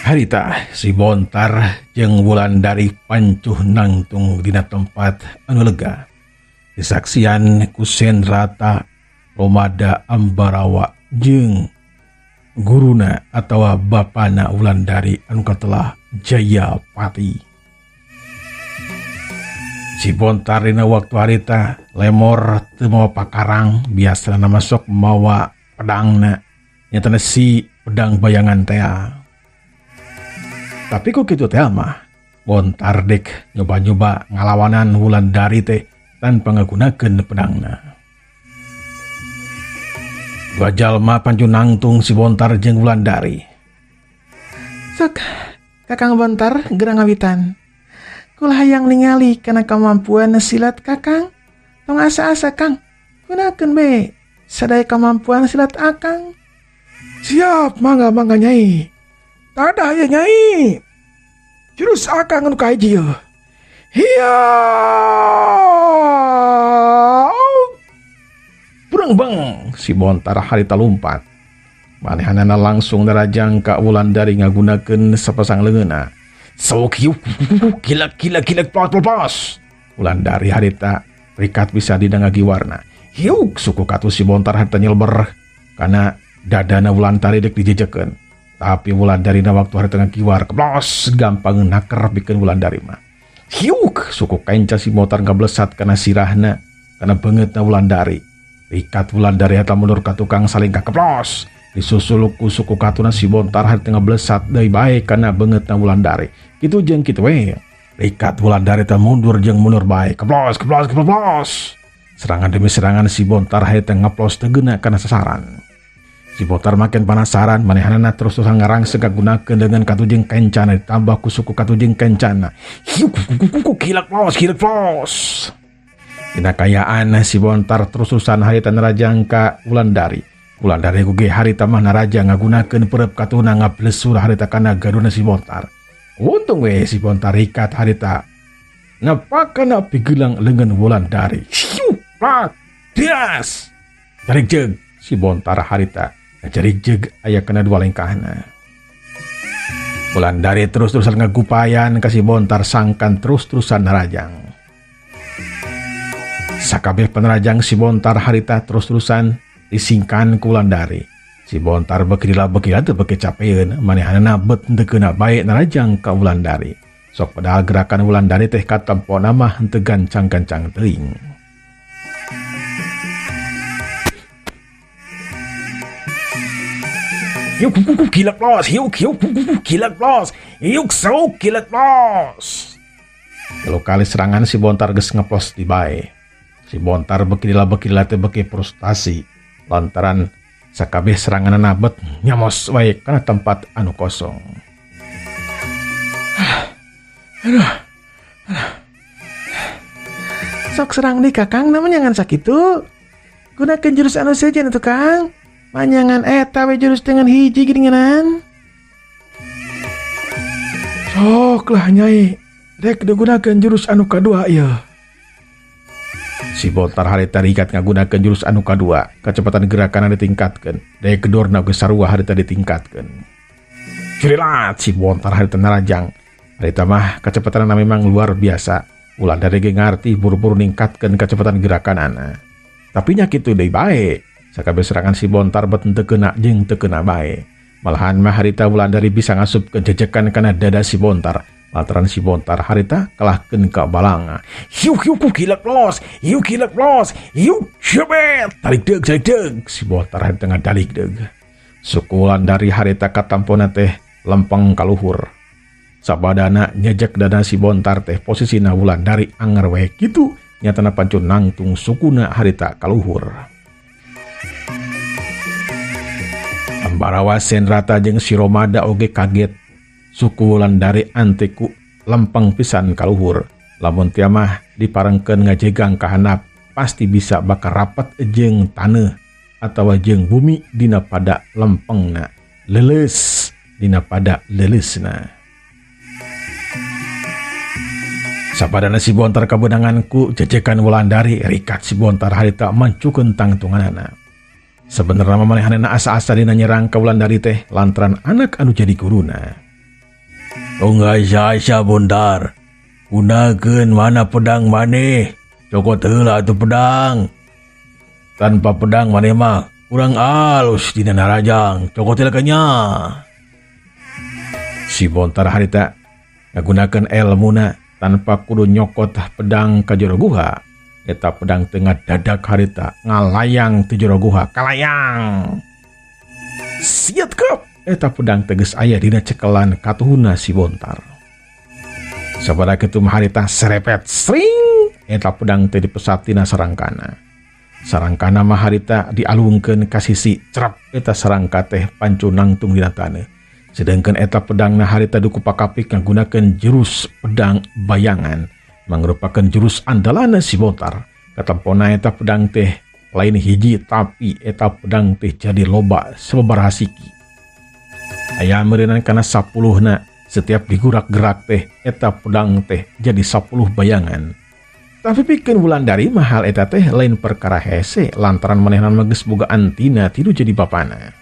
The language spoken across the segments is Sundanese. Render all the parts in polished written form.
Harita si Bontar jeung Wulandari pancuh nangtung dina tempat anu lega. Disaksian ku Senrata, Romada Ambarawa jeung guruna atawa bapana Wulandari anu katelah Jayapati. Si Bontar dina waktu harita lemor teu mawa pakarang, biasana masuk mawa pedangna. Nyatana si pedang bayangan teh. Tapi kok gitu teh mah Bontar dek nyoba-nyoba ngalawanan Wulandari teh tanpa ngagunakeun pedangna. Dua jalma pancu nangtung si Bontar jeung Wulandari. Sok, Kakang Bontar gerang ngawitan. Kulah hayang ningali kana kemampuan silat Kakang. Tong asa-asa Kang. Gunakeun be sadaya kemampuan silat Akang. Siap, mangga Nyai. Tada ya Nyai. Jurus Akang anu kahiji yeuh. Hiya! Beng si Bontar harita lumpat. Manehanana langsung nerajang ka Wulandari ngagunakeun sapasang leungeunna. Sok hiu gila plos. Wulandari harita rikat bisa didangi warna. Hiu suku katu si Bontar harita nyelber kana dadana Wulandari dek dijejekeun. Tapi Wulandari na waktu hari tengah kiwar keplos gampang naker bikin Wulandari mah. Hiuk suku kenca si Bontar ngablesat kana sirahna kana beungeut na Wulandari. Rikat Wulandari hata mundur ka tukang salingkah keplos. Disusul ku suku katuna si Bontar hari tengah blesat deui bae kana beungeut na Wulandari. Kitu jeung kitu we. Rikat Wulandari teh mundur jeung mundur bae keplos. Serangan demi serangan si Bontar hari tengah ngeplos teu geuna kana sasaran. Si Bontar makin penasaran, manehanana terus-terusan ngarangseng kagunakeun dengan katujeng kencana ditambah ku suku katujeng kencana. Hiu kilak plos. Dina kayaan si Bontar terus-terusan harita nerajang ka Wulandari. Wulandari ku ge harita mah narajang ngagunakeun perep katuna ngablesur harita kana garuna si Bontar. Untung we si Bontar rikat harita napakana pigelang leungeun Wulandari. Hiu das. Tarik jeug si Bontar harita cari jeg aya kena dua lengkahna. Wulandari terus-terusan ngagupayan ka si Bontar sangkan terus-terusan narajang. Sakabeh penerajang si Bontar harita terus-terusan disingkan ku Wulandari. Si Bontar bekila teu beuki capeun, manehanana bet teu keuna bae narajang ka Wulandari. Sok padahal gerakan Wulandari teh katempona mah teu gancang-gancang teuing. Hiu kilak plos. Kalau kali serangan si Bontar geus ngeplos di bae. Si Bontar bekila teh beki frustasi lantaran sakabeh seranganna bet nyamos wae kana tempat anu kosong. Aduh. Sok serang di Kakang namanya ngan sakitu. Gunakeun jurus anu sejen atuh Kang. Panjangan eta we jurus dengan hiji geuningan. Sok lah Nyai. Dek digunakeun jurus anu kadua ieu. Si Bontar harita rikat ngagunakeun jurus anu kadua. Kecepatan gerakanna ditingkatkeun. Daya gedorna geus sarua harita ditingkatkeun. Cirilat si Bontar harita narajang. Harita mah kecepatanna memang luar biasa. Wulandari ge ngarti buru-buru ningkatkeun kecepatan gerakanana. Tapi nya kitu deui bae. Sakabeh serangan si Bontar bet teu keuna jeung teu keuna bae. Malahan mah harita Wulandari bisa ngasup ke jejekan kana dada si Bontar. Lantaran si Bontar harita kalahkeun ka balanga. Hiu kilak plos. Hiu syebet. Tarik deug. Si Bontar harita ngadalik deug. Suku Wulandari harita katampona teh lempeng kaluhur. Sabadana nyejek dada si Bontar teh posisina Wulandari anger we kitu. Nyatana pancun nangtung sukuna harita kaluhur. Ambarawa Senrata jeung si Romada oge kaget. Suku Wulandari anteku lempeng pisan kaluhur. Lamun tia mah diparengkeun ngajegang ka handap pasti bisa bakal rapat jeung taneuh atawa jeung bumi dina pada lempengna. Leuleus dina pada leuleusna. Sapadana si Bontar kabenanganku jajakan Wulandari rikat si Bontar harita mancukeun tangtunganana. Sebenarnya manehanana asa-asa dina nyerang ka Wulandari teh lantaran anak anu jadi guruna. Tunggal asa Bontar, gunakeun mana pedang maneh, cokot heula atuh pedang. Tanpa pedang maneh mah urang alus dina narajang, cokot heula nya. Si Bontar harita ngagunakeun elmuna tanpa kudu nyokot pedang ka jero guha. Eta pedang tengah dadak harita ngalayang ti jero guha, kalayang. Siat kep, eta pedang teges aya dina cekelan katuhuna si Bontar. Sabada kitu mah harita serepet sring, eta pedang teh dipesat tina sarangkana. Sarangkana mah harita dialungkeun ka sisi cerep, eta sarangka teh pancu nangtung dina taneuh. Sedangkan eta pedangna harita duku pakapik nggunakeun jurus pedang bayangan, mangrupakeun jurus andalana si Bontar. Katampona eta pedang teh lain hiji tapi eta pedang teh jadi loba sababaraha siki. Aya meureunana kana 10na, setiap digurak-gerak teh eta pedang teh jadi 10 bayangan. Tapi pikeun Wulandari mahal eta teh lain perkara hese lantaran manehna mah geus boga antina tilu jadi bapana.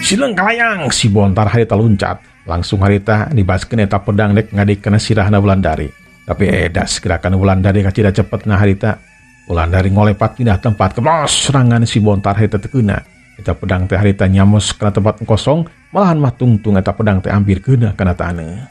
Sileung kalayang, si Bontar harita luncat. Langsung harita dibaskeun eta pedang dek ngadikeun sirahna Wulandari. Tapi edas gerakan Wulandari kacida cepetna harita. Wulandari ngolepat pindah tempat, keblos serangan si Bontar harita teu keuna. Eta pedang teh harita nyamos kana tempat kosong, malahan mah tungtung eta pedang teh ampir keuna kana taneuh.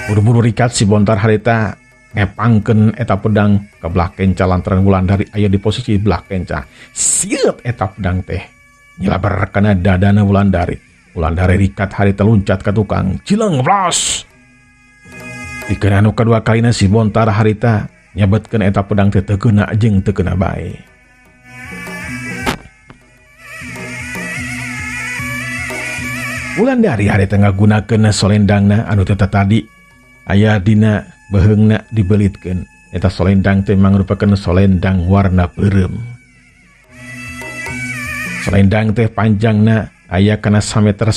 Buru-buru rikat si Bontar harita ngepangkeun eta pedang ke belah kenca lantaran Wulandari aya di posisi belah kenca. Sieup eta pedang teh nyelabar kana dadana Wulandari. Wulandari rikat harita luncat ka tukang, cileung ngeplos. Dikeun anu kadua kalina si Bontar harita nyabetkeun eta pedang teh teu keuna jeung teu keuna bae. Wulandari harita ngagunakeun solendangna anu teu tadi aya dina beheungna dibelitkeun. Eta solendang teh mangrupakeun solendang warna beureum. Solendang teh panjangna aya kana 1,5 meter.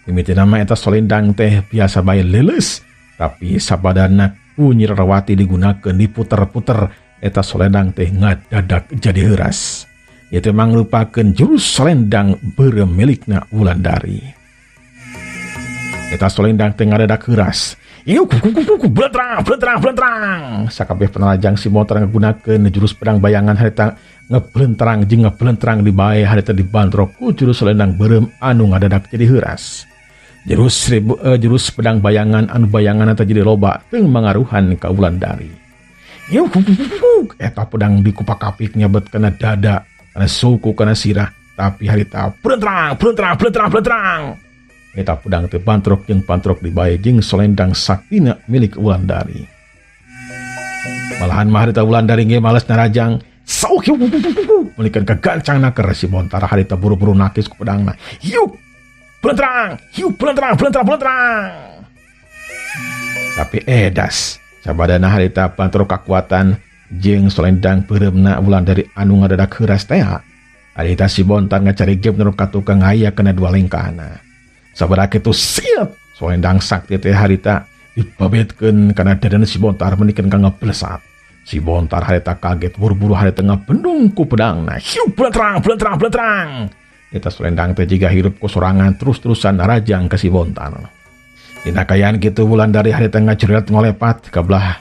Mimitina mah eta solendang teh biasa bae leuleus, tapi sabadana ku Nyi Rarewati digunakeun diputer-puter eta solendang teh ngadadak jadi heuras. Ieu teh mangrupakeun jurus solendang beureum milikna Wulandari. Eta solendang teh ngadadak heuras. Ieu blentrang. Sakabeh penalajang si Bontar ngagunakeun jurus pedang bayangan harita ngeblentrang jeung ngeblentrang di bae harita dibantrok ku jurus selendang beureum anu ngadadak jadi heuras. Jurus pedang bayangan anu bayangan teh jadi loba teu mangaruhan ka Wulandari. Eta pedang dikupakapik nyabet kana dada, kana suku, kana sirah, tapi harita blentrang. Eta pedang teh bantrok jeung pantrok di bae jeung selendang saktina milik Wulandari. Malahan mah harita Wulandari ge males narajang. Melikan kegancangna ke si Bontar harita buru-buru nakis ku pedangna. Hiup blentrang. Tapi edas sabadana harita pantrok kakuatan jeung selendang beureumna Wulandari anu ngadadak heuras teh. Harita si Bontar ngacarigep neuk ka tukang aya kana 2 lengkahna. Sabada kitu siap selendang sakti teh harita dibabetkeun kana dadana si Bontar menikeun ka ngeblesat. Si Bontar harita kaget buru-buru harita ngabendung ku pedangna. Hiu blentrang. Eta selendang teh jiga hirup ku sorangan terus-terusan narajang ka si Bontar. Dina kayaan kitu Wulandari harita ngajrelet ngolepat ka belah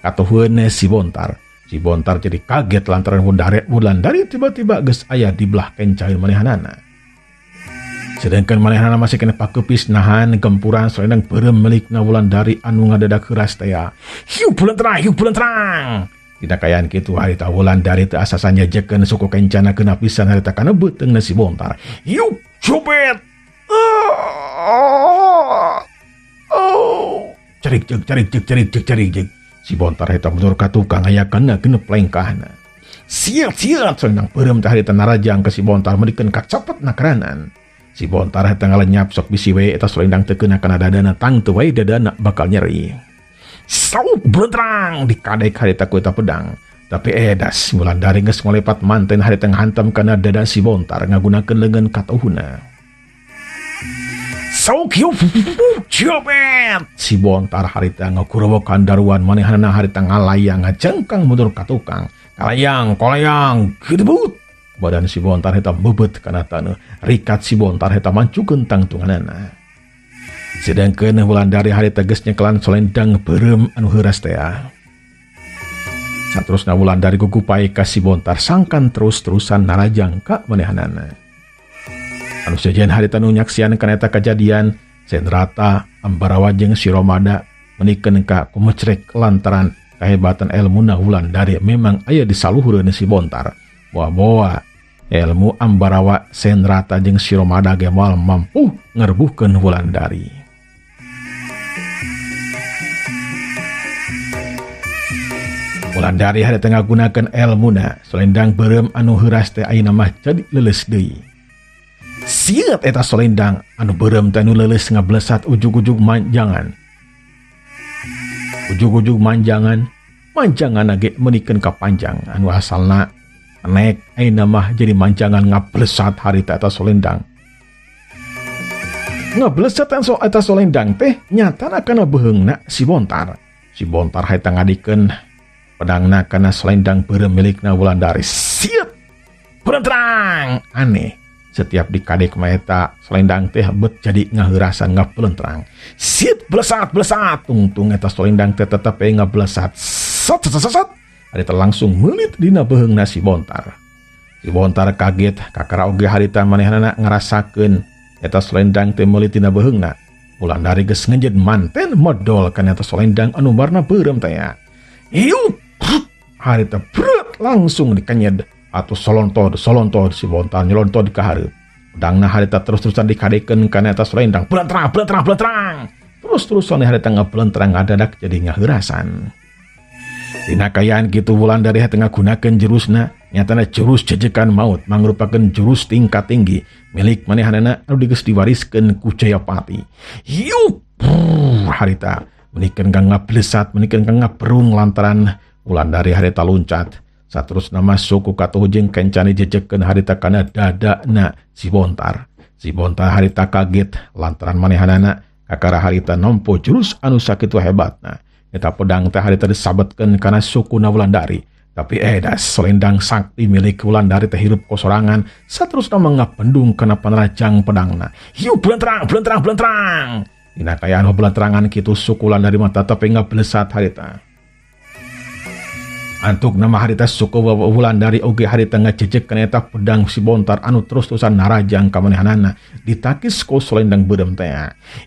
katuheuneun si Bontar. Si Bontar jadi kaget lantaran Wulandari tiba-tiba geus aya di belah kencaheun manehanana. Sedangkan manehanana masih kena pakepis nahan gempuran selendang beureum milikna Wulandari anu ngadadak heuras teh. Hiu blentrang. Dina kayaan kitu harita Wulandari teu asa sanyajekeun suku kencana keuna pisan harita kana beuteungna si Bontar. Hiu copet. Cerik. Si Bontar harita mundur ka tukang aya kana genep lengkahna. Siat selendang beureum teh harita narajang ka si Bontar medikeun ka cepetna keranan. Si Bontar harita ngalenyap sok bisi we eta selendang teu keuna kana dadana tang teu wae dadana bakal nyeri. Sauk blentrang dikadek harita ku eta pedang. Tapi edas Wulandari geus ngolepat manten harita ngahantam kana dada si Bontar ngagunakeun leungeun katuhuna. Saukiu copet. Si Bontar harita ngakurowokan daruan manehana harita ngalayang ngajengkang mundur ka tukang. Kalayang, kolayang, gedebut. Badan si Bontar heta bebet kana taneuh. Rikat si Bontar heta mancukeun tangtunganana. Sedangkeun Wulandari harita geus nyekelan solendang beureum anu heuras teh. Saterusna Wulandari gugupai ka si Bontar sangkan terus-terusan narajang ka manehanana. Anu sejen harita nu nyaksian kana eta kajadian, Senrata, Ambarawa jeung si Romada menikeun ka kumecrek lantaran kahebatan elmuna Wulandari memang aya di saluhureun si Bontar. Boa-boa ilmu Ambarawa, Senrata jeung si Romada ge moal mampu ngerbuhkeun Wulandari. Wulandari harita ngagunakeun elmuna solendang beureum anu heuras teh ayeuna mah jadi leuleus deui. Siat eta solendang anu beureum teh anu leuleus ngablesat ujug-ujug manjangan. Ujug-ujug manjangan ge menikeun ka panjang anu asalna nek ayeuna mah jadi manjangan ngablesat harita eta solendang. Ngablesat eta solendang teh nyatana kana beheungna si Bontar. Si Bontar harita ngadikeun pedangna kana solendang beureum milikna Wulandari. Siat pelentrang aneh. Setiap dikadek maeta selendang teh bet jadi ngaheurasan ngapelentrang. Sit blesat tungtung eta selendang teh tetep ngablesat. Sat. Harita langsung meulit dina beheungna si Bontar. Si Bontar kaget kakara oge harita manehanana ngarasakeun eta selendang teh meulit dina beheungna. Wulandari geus ngejed manten modal kana eta selendang anu warna beureum teh. Hiup harita brut langsung dikanyed. Atau solontod si Bontar nyolontod ka hareup. Pedangna harita terus-terusan dikadekeun kana eta selendang. Belentrang. Terus-terusan harita ngabelentrang ngadadak jadi ngaheurasan. Dina kayaan kitu Wulandari harita ngagunakeun jurusna, nyatana jurus jejekan maut mangrupakeun jurus tingkat tinggi milik manehanana anu geus diwariskeun ku Jayapati. Yup harita menikeun ka ngablesat, menikeun ka ngaperung lantaran Wulandari harita loncat. Saterusna masuk ku katuh jeung kencana jejekeun harita kana dadana si Bontar. Si Bontar harita kaget lantaran manehanana kakara harita nampo jurus anu sakitu hebatna. Eta pedang teh harita disabetkeun kana sukuna Wulandari. Tapi das selendang sakti milik Wulandari teh hirup kosorangan. Saterusna mangapendung kana panerajang pedangna. Hiu belentrang. Dina kayaan belentrangan kitu suku Wulandari mah tetep ngablesat harita. Antuk nama harita suku Wulandari oge harita ngajejekeun eta pedang si Bontar anu terus-terusan narajang ka manehanana ditakis ku selendang beureum teh.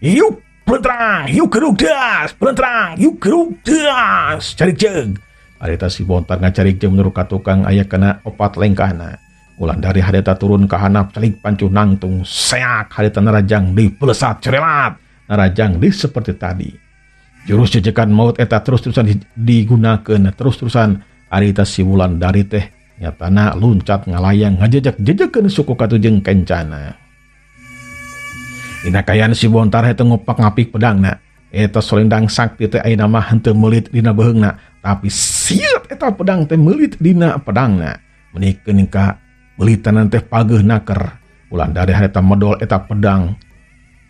Hiu belentrang, hiu gerug das, belentrang, hiu gerug das. Carik jeung. Harita si Bontar ngacarik jeung menurut ka tukang aya kana opat lengkahna. Wulandari harita turun ka handap calik pancu nangtung seak harita narajang di pelesat cerelat. Narajang di seperti tadi. Jurus jejekan maut eta terus-terusan digunakeun terus-terusan harita si Wulandari teh nyatana luncat ngalayang ngajejek-jejekeun suku katuh jeung kencana. Dina kayaan si Bontar henteu ngopak ngapik pedangna. Eta selendang sakti teh ayeuna mah henteu meulit dina beheungna, tapi siat eta pedang teh meulit dina pedangna. Menikeun ka meulitanan teh pageuh naker. Wulandari harita modal eta pedang.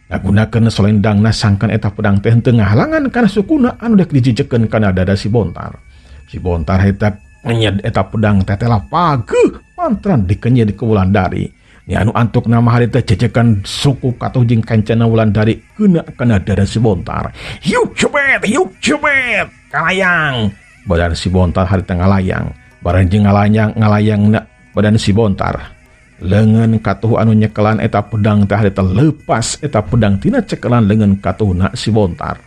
Ngagunakeun selendangna sangkan eta pedang teh henteu ngahalangan kana sukuna anu dek dijejekeun kana dada si Bontar. Si Bontar harita nganyed eta pedang teh tela pageuh mantran dikenyed ku Wulandari. Nya anu antuk nama harita jejekan suku katuh jeung kancana Wulandari keuna kana dada si Bontar. Hiup cepet, kalayang. Badan si Bontar harita ngalayang. Bareng jeung ngalayangna badan si Bontar. Leungeun katuh anu nyekelan eta pedang teh harita leupas eta pedang tina cekelan leungeun katuhna si Bontar.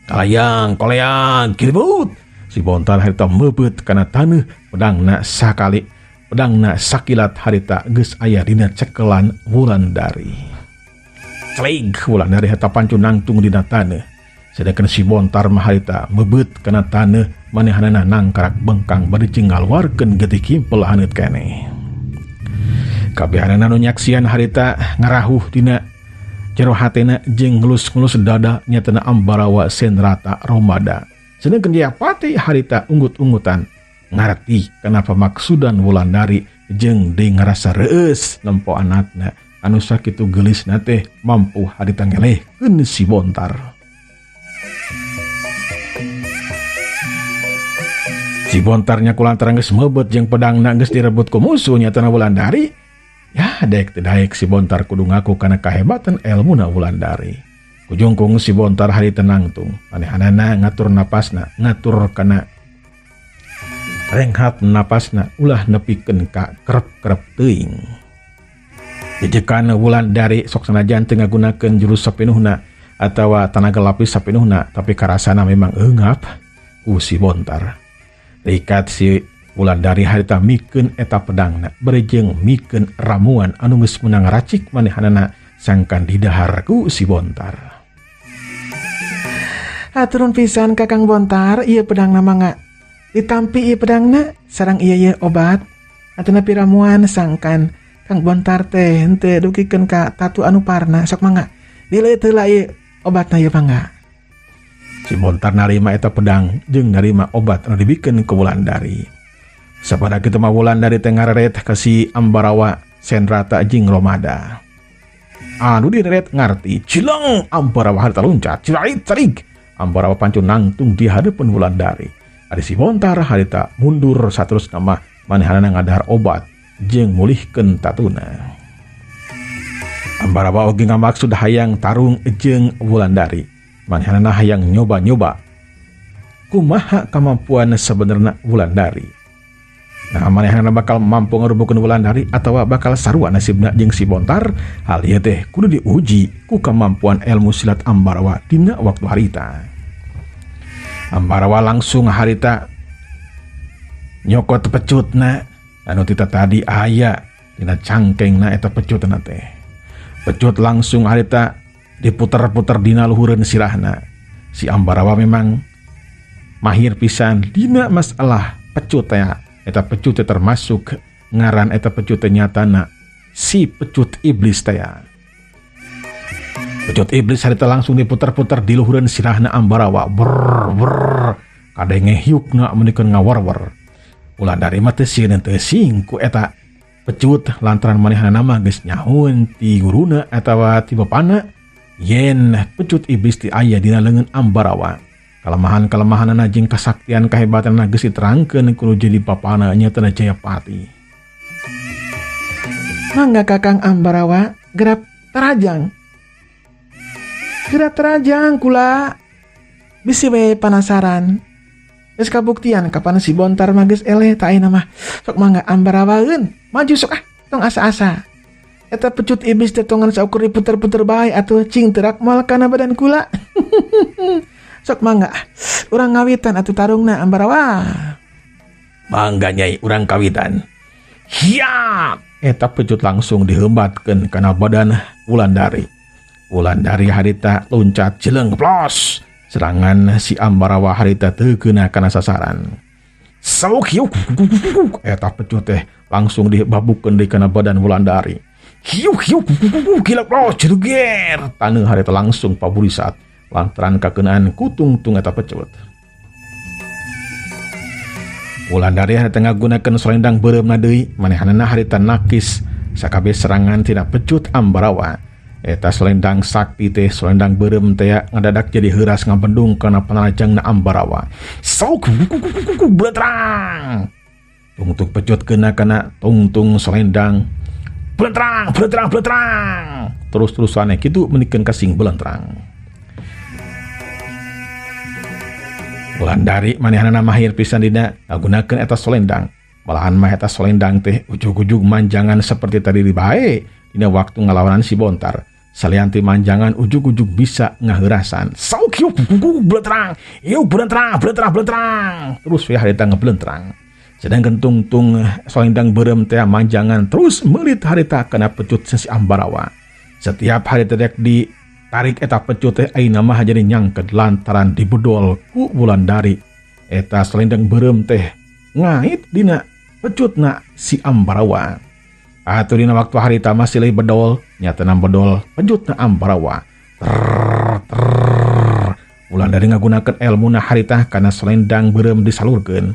Kalayang, koleang, kirebut. Si Bontar harita meubeut kana taneuh pedangna sakali. Pedangna sakilat harita geus aya dina cekelan Wulandari. Cleg Wulandari harita pancu nangtung dina taneuh. Sedangkan si Bontar mah harita meubeut kana taneuh manehanana nangkarak bengkang bari ngaluarkeun getih kimpel haneut keneh. Kabehanana nu nyaksian harita ngarahuh dina jero hatena jeung ngelus-ngelus dada nyatana Ambarawa, Senrata, Romada. Sedangkan Jayapati harita unggut-unggutan ngarti kenapa maksudan Wulandari jeung deui ngarasa reueus nempo anakna anu sakitu gelisna teh mampu harita ngelehkeun si Bontar. Si Bontarnya kulantaran geus meubet jeung pedangna geus direbut ku musuh nyatana Wulandari. Ya daek teu daek si Bontar kudu ngaku kana kahebatan elmuna Wulandari. Kujungkung si Bontar harita nangtung, manehanana ngatur napasna, ngatur kana renghat napasna ulah nepikeun ka kerep-kerep teuing. Jejekan Wulandari sok sanajan teu ngagunakeun jurus sapinuhna atawa tanaga lapis sapinuhna, tapi karasana memang eungap ku si Bontar. Rikat si Wulandari harita mikeun eta pedangna berejeng mikeun ramuan anu geus meunang racik manehanana sangkan didahar ku si Bontar. Haturun pisan Kakang Bontar, ieu pedangna mangga ditampi ieu pedangna sareng ieu obat atuna piramuan sangkan Kang Bontar teh henteu dukikeun ka tatu anu parna sok mangga dileuit heula ieu obatna ieu mangga. Si Bontar narima eta pedang jeung narima obat anu dibikeun ku Wulandari. Sapada kitu mah Wulandari teh ngareret ka si Ambarawa, Senrata jeung Romada. Anu direret ngarti, cileng Ambarawa harita loncat, cirik. Ambarawa pancun nangtung di hadapan Wulandari. Ari si Bontar harita mundur saterusna mah manehanana ngadahar obat jeung mulihkeun tatuna. Ambarawa oge ngamaksud hayang tarung jeung Wulandari. Manehanana hayang nyoba-nyoba kumaha kemampuan sebenarnya Wulandari. Nah, manehanana bakal mampu ngarubukeun Wulandari atawa bakal sarua nasibna jeung si Bontar. Hal ieu teh kudu diuji ku kemampuan ilmu silat Ambarawa dina waktu harita. Ambarawa langsung harita nyokot pecutna anu tita tadi aya dina cangkengna eta pecutna teh. Pecut langsung harita diputer-puter dina luhureun sirahna. Si Ambarawa memang mahir pisan dina masalah pecut ya. Eta pecut termasuk ngaran eta pecut nyatana si pecut iblis teh. Pecut iblis harita langsung diputer-puter di luhureun sirahna Ambarawa. Ber kadenge hiukna menikeun ngawar-war. Wulandari mah teu sieun teu sing ku eta pecut lantaran manehna mah geus nyahoun ti guruna atawa ti bapana. Yen pecut iblis ti aya dina leungeun Ambarawa, kalemahan-kalemahanna jeung kasaktian kahebatanna geus diterangkeun ku jadi papana nyatana Jayapati. Mangga Kakang Ambarawa gerak terajang. Gerak terajang kula bisi we panasaran. Geus kabuktian kapan si Bontar mah geus eleh ta ayeuna mah. Sok mangga Ambarawaeun, maju sok tong asa-asa. Eta pecut iblis teh tongan saukur diputer-puter bae atuh cing teu rakmal kana badan kula. Sok mangga urang ngawitan atuh tarungna Ambarawa. Mangga Nyai urang kawitan. Hiap! Eta pecut langsung dihembatkeun kana badan Wulandari. Wulandari harita loncat jeleng plos. Serangan si Ambarawa harita teu keuna kana sasaran. Sauk hiuk. Eta pecut teh langsung dibabukeun deui kana badan Wulandari. Hiuk gila plos jeruger. Taneuh harita langsung paburisat lantaran kakeunaan kutung-tung eta pecut. Wulandari harita ngagunakeun selendang beureumna deui, manehanana harita nakis sakabeh serangan tina pecut Ambarawa. Eta selendang sakti teh selendang beureum teh ngadadak jadi heuras ngabendung kana panalajangna Ambarawa. Sauk bletrang. Tungtung pecut keuna kana tungtung selendang. Belentrang. Terus-terusan kitu menikeun kasing belentrang. Wulandari manehanana mahir pisan dina ngagunakeun eta selendang. Malahan mah eta selendang teh ujug-ujug manjangan seperti tadi bae dina waktu ngalawanan si Bontar. Salianti manjangan ujug-ujug bisa ngaheurasan. Sauk hiuk belentrang. Hiuk belentrang. Terus we harita ngeblentrang. Sedangkan tungtung selendang beureum teh manjangan terus meulit harita kana pecut si Ambarawa. Setiap harita dek ditarik eta pecut teh ayeuna mah jadi nyangked lantaran dibedol ku Wulandari. Eta selendang beureum teh ngait dina pecutna si Ambarawa. Atuh dina waktu harita mah silih bedol, nyatana bedol pecutna Ambarawa. Wulandari ngagunakeun elmuna harita kana selendang beureum disalurkeun.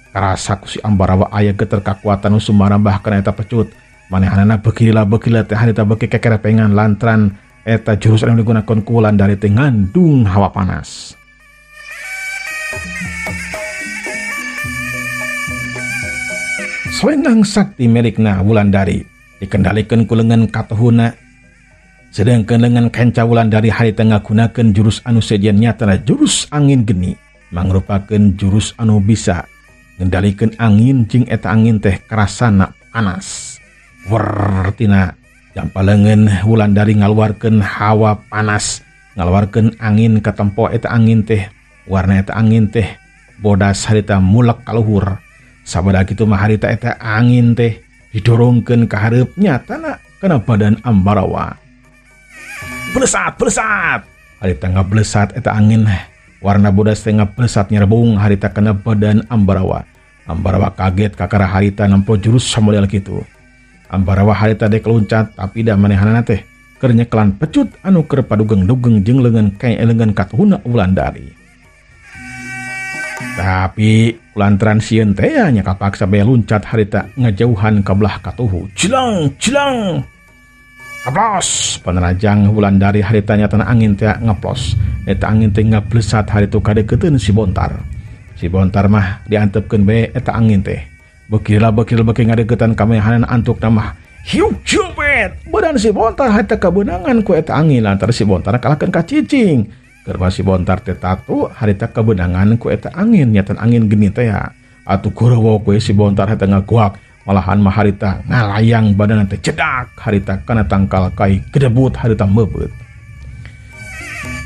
Karasa ku si Ambarawa aya geter kakuatan nu sumarambah kana eta pecut. Manehanana bekila teh harita beki kekerepengan lantran eta jurus anu digunakeun ku Wulandari teh ngandung hawa panas. Selendang sakti milikna Wulandari dikendalikeun ku leungeun katuhuna, sedangkeun leungeun kenca Wulandari harita ngagunakeun jurus anu sejen nyatana jurus angin geni, mangrupakeun jurus anu bisa ngendalikeun angin jeung eta angin teh karasana panas. Wertina jampaleungeun Wulandari ngaluarkeun hawa panas, ngaluarkeun angin ka tempo eta angin teh, warna eta angin teh bodas harita mulek ka luhur. Sabada kitu mah harita eta angin teh didorongkeun ka hareup nyatana kana badan Ambarawa. Blesat harita ngablesat eta angin, warna bodas teh ngablesat nyerebung harita kana badan Ambarawa. Ambarawa kaget kakara harita nampo jurus samodel kitu. Ambarawa harita dek loncat tapi da manehanana teh keur nyekelan pecut anu keur padugeng-dugeng jeung leungeun leungeun katuhuna Wulandari. Tapi lantaran sieun teh nya kapaksa bae luncat harita ngajauhan ka belah katuhu. Cilang. Kaplos panerajang Wulandari harita nyatana angin teh ngaplos. Eta angin teh ngablesat haritu kadeukeuteuan si Bontar. Si Bontar mah diantepkeun bae eta angin teh. Bekil beki ngadeuketan ka manehanana antuk mah. Hiu jobet. Badan si Bontar harita kabeunangan ku eta angin lantaran si Bontar kalahkeun ka cicing. Keur si Bontar teh tatu harita kebenangan ku eta angin nyatan angin geni teh atuh kurewo ku si Bontar harita ngaguak, malahan mah harita ngalayang badan teh cedak harita kana tangkal kai gedebut harita meubeut.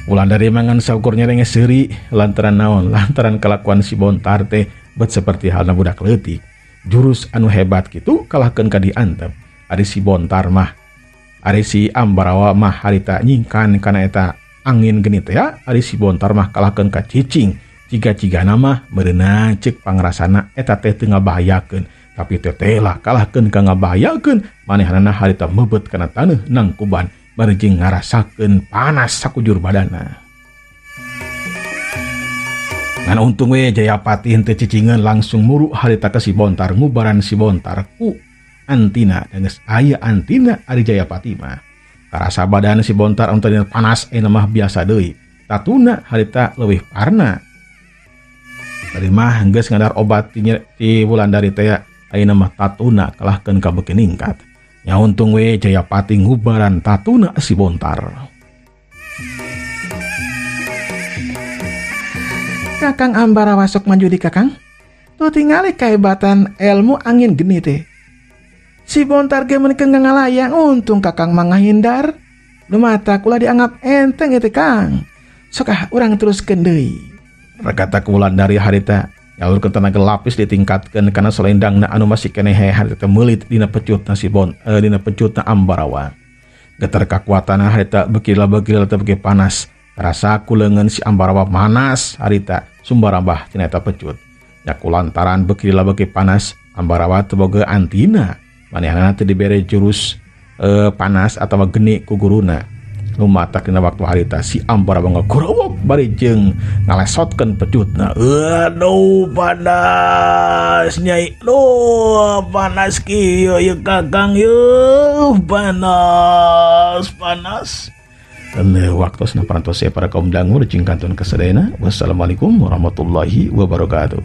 Wulandari mangan saukur nyerenge seuri lantaran naon, lantaran kelakuan si Bontar teh bet seperti halna budak leutik. Jurus anu hebat kitu kalahkeun ka diantep. Ari si Bontar mah, ari si Ambarawa mah harita nyingkan kana eta angin geni teh ari si Bontar mah kalahkeun ka cicing. Ciga-cigana mah meureuna ceuk pangrasana eta teh teu ngabahayakeun, tapi teh lah kalahkeun ka ngabahayakeun manehanana harita meubeut kana taneuh nangkuban bari jeung ngarasakeun panas sakujur badanna. Ngan untung we Jayapati henteu cicingeun langsung muru harita ka si Bontar ngubaran si Bontar ku antina dan geus aya antina ari Jayapati mah. Karasa badan si Bontar anu tadi panas ayeuna mah biasa deui. Tatuna harita leuwih parna. Tadi mah geus ngadar obat ti Wulandari teh ayeuna mah tatuna kalahkeun ka beuki ningkat. Nya untung we Jayapati ngubaran tatuna si Bontar. Kakang Ambarawa sok maju di kakang. Tuh tingali kahebatan ilmu angin geni teh. Si Bontar ge meunikeun ngalayang, untung kakang mangahindar. Lumata kula dianggap enteng teh Kang. Sok urang teruskeun deui. Rekata ku Wulandari harita nyaurkeun tenaga lapis ditingkatkeun kana selendangna anu masih keneh harita meulit dina pecutna dina pecutna Ambarawa. Geter kakuatanna harita bekila teh beki panas. Rasa kuleungeun si Ambarawa panas harita sumbarambah tina eta pecut. Nya kulantaran bekila beki panas Ambarawa teu boga antina. Manehanana teu dibere jurus panas atawa geni ku guruna. Lumatak dina waktu harita si Ambarawa ngagurawok bari jeung ngalesotkeun pecutna. Aduh panas nyai. Duh panas kieu ye Kakang yeuh panas. Dan waktu parantos para kaum dangu jeung kanton kasadayana. Wassalamualaikum warahmatullahi wabarakatuh.